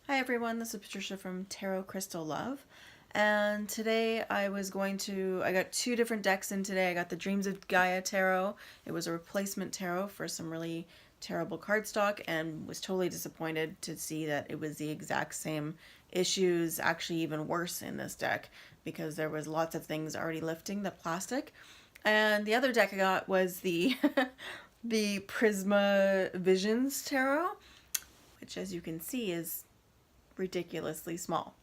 Hi everyone, this is Patricia from Tarot Crystal Love, and today I got two different decks in today. I got the Dreams of Gaia Tarot. It was a replacement tarot for some really terrible cardstock, and was totally disappointed to see that it was the exact same issues, actually even worse in this deck, because there was lots of things already lifting the plastic. And the other deck I got was the the Prisma Visions Tarot, which as you can see is ridiculously small.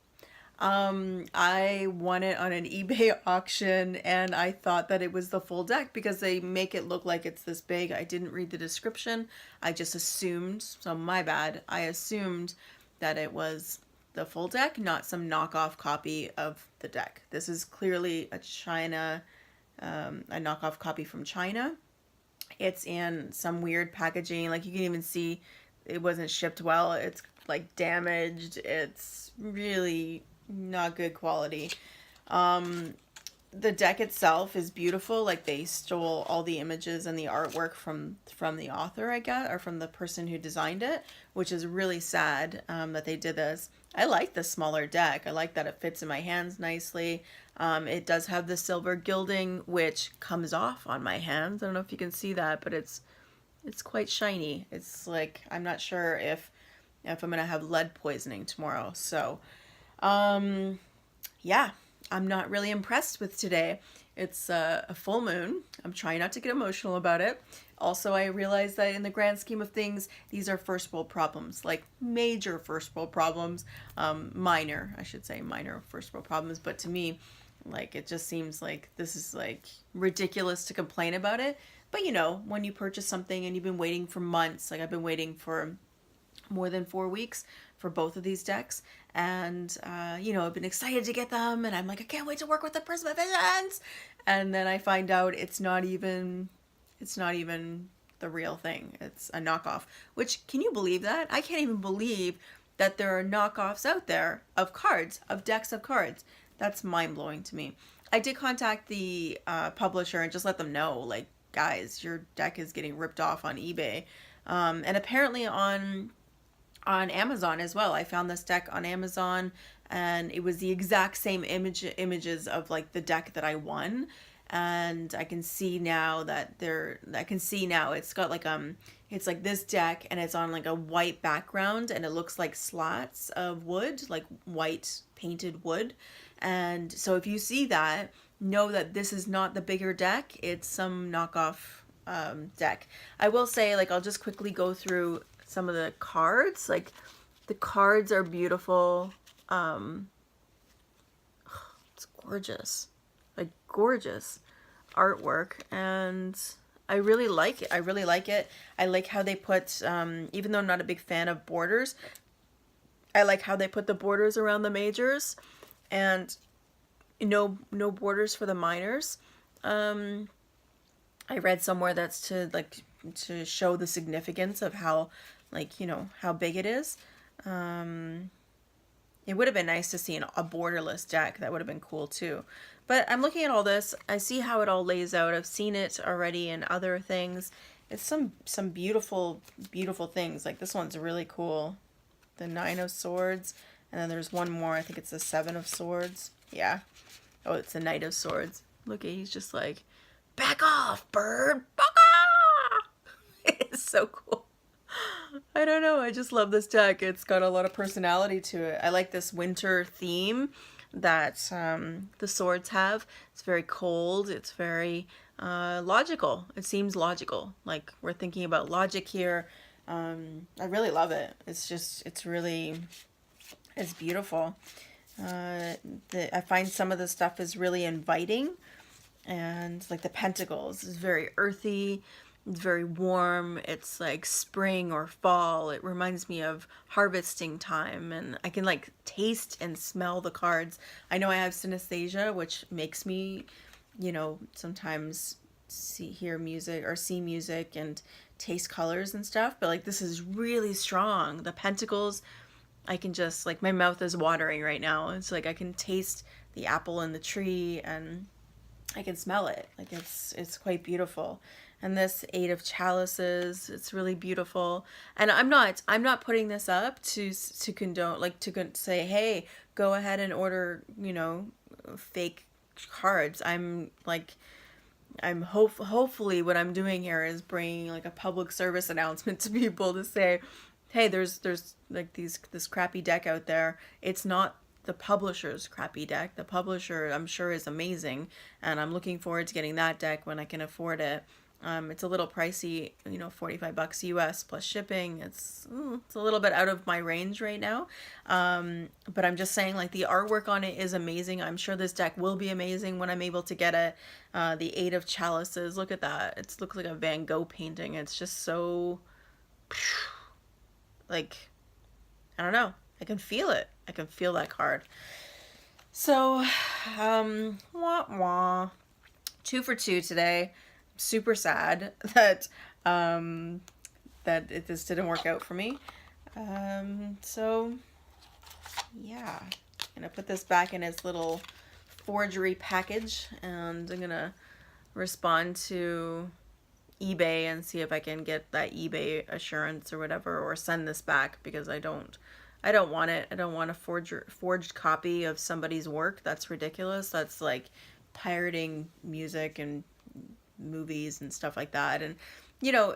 I won it on an eBay auction, and I thought that it was the full deck because they make it look like it's this big. I didn't read the description. I just assumed, so my bad. I assumed that it was the full deck, not some knockoff copy of the deck. This is clearly a knockoff copy from China. It's in some weird packaging. Like, you can even see it wasn't shipped well. It's like damaged. It's really not good quality. The deck itself is beautiful. Like, they stole all the images and the artwork from the author, I guess, or from the person who designed it, which is really sad that they did this. I like the smaller deck. I like that it fits in my hands nicely. It does have the silver gilding, which comes off on my hands. I don't know if you can see that, but it's quite shiny. It's like, I'm not sure if I'm gonna have lead poisoning tomorrow. So, yeah, I'm not really impressed with today. It's a full moon. I'm trying not to get emotional about it. Also, I realize that in the grand scheme of things, these are first world problems, like major first world problems. Minor, I should say, minor first world problems. But to me, like, it just seems like this is like ridiculous to complain about it. But you know, when you purchase something and you've been waiting for months, like I've been waiting for more than 4 weeks for both of these decks, and you know, I've been excited to get them, and I'm like, I can't wait to work with the Prisma Visions, and then I find out it's not even the real thing. It's a knockoff. Which, can you believe that? I can't even believe that there are knockoffs out there of cards, of decks of cards. That's mind-blowing to me. I did contact the publisher and just let them know, like, guys, your deck is getting ripped off on eBay, and apparently on Amazon as well. I found this deck on Amazon, and it was the exact same images of like the deck that I won, and I can see now it's got like it's like this deck, and it's on like a white background, and it looks like slats of wood, like white painted wood. And so if you see that, know that this is not the bigger deck. It's some knockoff deck. I will say, like, I'll just quickly go through some of the cards. Like, the cards are beautiful. It's gorgeous, like gorgeous artwork, and I really like it. I like how they put, even though I'm not a big fan of borders, I like how they put the borders around the majors, and no borders for the minors. I read somewhere that's to show the significance of how, like, you know, how big it is. It would have been nice to see a borderless deck. That would have been cool too. But I'm looking at all this. I see how it all lays out. I've seen it already in other things. It's some beautiful, beautiful things. Like, this one's really cool. The 9 of Swords. And then there's one more. I think it's the 7 of Swords. Yeah. Oh, it's the Knight of Swords. Look, he's just like, back off, bird! Back off! It's so cool. I don't know. I just love this deck. It's got a lot of personality to it. I like this winter theme that the swords have. It's very cold. It's very logical. It seems logical. Like, we're thinking about logic here. I really love it. It's beautiful. I find some of the stuff is really inviting, and like the pentacles is very earthy. It's very warm. It's like spring or fall. It reminds me of harvesting time, and I can like taste and smell the cards. I know I have synesthesia, which makes me, you know, sometimes hear music or see music and taste colors and stuff, but like, this is really strong. The pentacles, I can just, like, my mouth is watering right now. It's like I can taste the apple in the tree, and I can smell it. Like, it's quite beautiful. And this Eight of Chalices, it's really beautiful. And I'm not putting this up to condone, like to say, hey, go ahead and order, fake cards. Hopefully what I'm doing here is bringing like a public service announcement to people to say, hey, there's like this crappy deck out there. It's not the publisher's crappy deck. The publisher, I'm sure, is amazing, and I'm looking forward to getting that deck when I can afford it. It's a little pricey, $45 US plus shipping. It's a little bit out of my range right now. But I'm just saying, like, the artwork on it is amazing. I'm sure this deck will be amazing when I'm able to get it. The Eight of Chalices, look at that. It looks like a Van Gogh painting. It's just so, like, I don't know. I can feel it. I can feel that card. So, wah wah. 2 for 2 today. Super sad that this didn't work out for me. So yeah, I'm gonna put this back in its little forgery package, and I'm gonna respond to eBay and see if I can get that eBay assurance or whatever, or send this back, because I don't want it. I don't want a forged copy of somebody's work. That's ridiculous. That's like pirating music and movies and stuff like that. And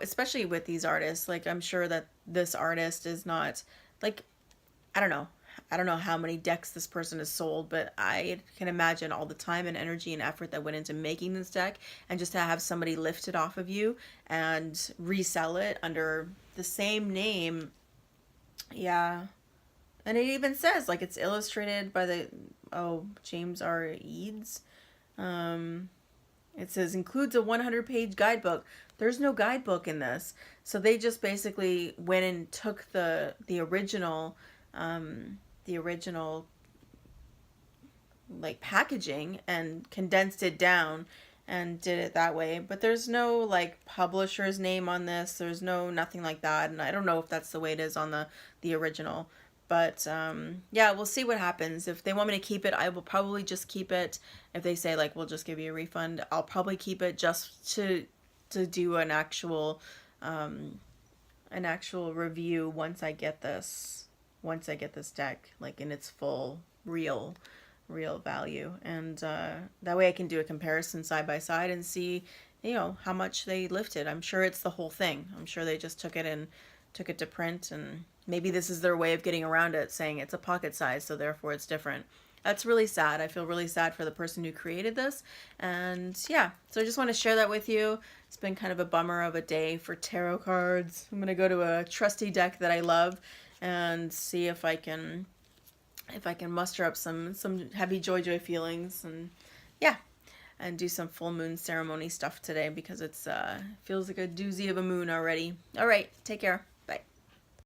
especially with these artists, like, I'm sure that this artist is not, like, I don't know how many decks this person has sold, but I can imagine all the time and energy and effort that went into making this deck, and just to have somebody lift it off of you and resell it under the same name. Yeah. And it even says, like, it's illustrated by James R. Eads. It says includes a 100-page guidebook. There's no guidebook in this. So they just basically went and took the original like packaging and condensed it down and did it that way. But there's no like publisher's name on this. There's nothing like that. And I don't know if that's the way it is on the original. But yeah, we'll see what happens. If they want me to keep it, I will probably just keep it. If they say, like, we'll just give you a refund, I'll probably keep it just to do an actual review once I get this deck, like, in its full real value. And that way I can do a comparison side by side and see, how much they lifted. I'm sure it's the whole thing. I'm sure they just took it to print, and maybe this is their way of getting around it, saying it's a pocket size, so therefore it's different. That's really sad. I feel really sad for the person who created this. And yeah, so I just want to share that with you. It's been kind of a bummer of a day for tarot cards. I'm going to go to a trusty deck that I love and see if I can muster up some heavy joy feelings, and yeah, and do some full moon ceremony stuff today, because it's feels like a doozy of a moon already. All right, take care.